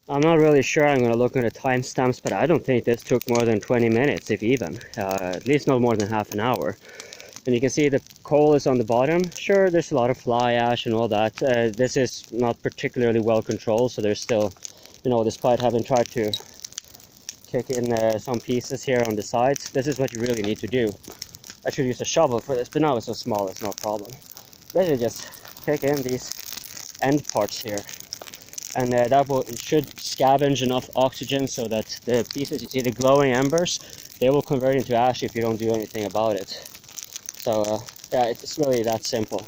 I'm not really sure. I'm going to look at the timestamps, but I don't think this took more than 20 minutes, if even. At least not more than half an hour. And you can see the coal is on the bottom. Sure, there's a lot of fly ash and all that. This is not particularly well controlled, so there's still, despite having tried to kick in some pieces here on the sides, this is what you really need to do. I should use a shovel for this, but now it's so small, it's no problem. Basically just kick in these end parts here. And it should scavenge enough oxygen so that the pieces, you see the glowing embers, they will convert into ash if you don't do anything about it. So yeah, it's really that simple.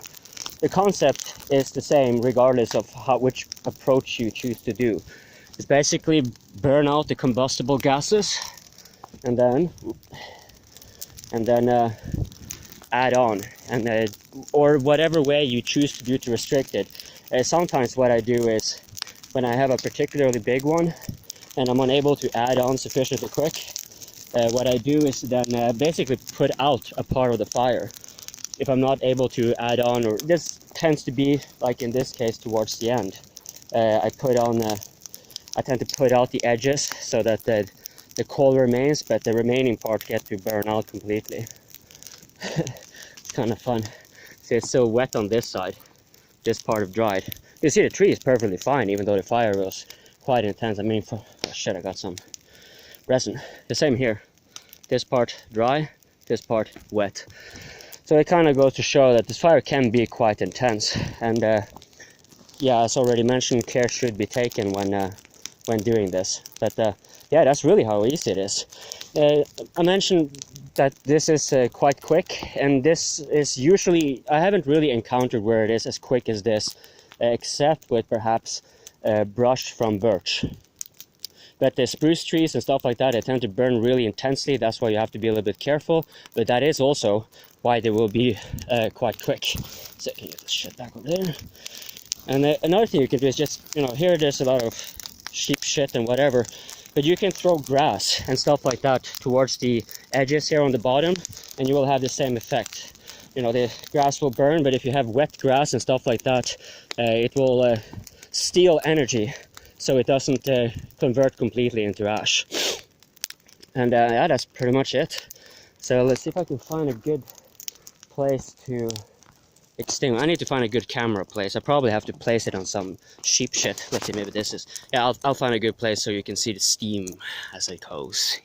The concept is the same regardless of which approach you choose to do. It's basically burn out the combustible gases and then add on, and or whatever way you choose to do to restrict it. Sometimes what I do is, when I have a particularly big one and I'm unable to add on sufficiently quick, what I do is then basically put out a part of the fire. If I'm not able to add on, or this tends to be like in this case towards the end, I tend to put out the edges so that the coal remains, but the remaining part gets to burn out completely. It's kind of fun. See, it's so wet on this side. This part of dried. You see the tree is perfectly fine, even though the fire was quite intense. I mean, oh shit, I got some resin. The same here. This part dry, this part wet. So it kind of goes to show that this fire can be quite intense. And yeah, as already mentioned, care should be taken when doing this. But yeah, that's really how easy it is. I mentioned that this is quite quick, and this is usually, I haven't really encountered where it is as quick as this, except with perhaps brush from birch. But the spruce trees and stuff like that, they tend to burn really intensely. That's why you have to be a little bit careful. But that is also why they will be quite quick. So I can get this shit back over there. And another thing you can do is just, here there's a lot of sheep shit and whatever. But you can throw grass and stuff like that towards the edges here on the bottom, and you will have the same effect. The grass will burn, but if you have wet grass and stuff like that, it will steal energy, so it doesn't convert completely into ash. And yeah, that's pretty much it. So let's see if I can find a good place to extinguish. I need to find a good camera place. I probably have to place it on some sheep shit. Let's see, maybe this is... Yeah, I'll find a good place so you can see the steam as it goes.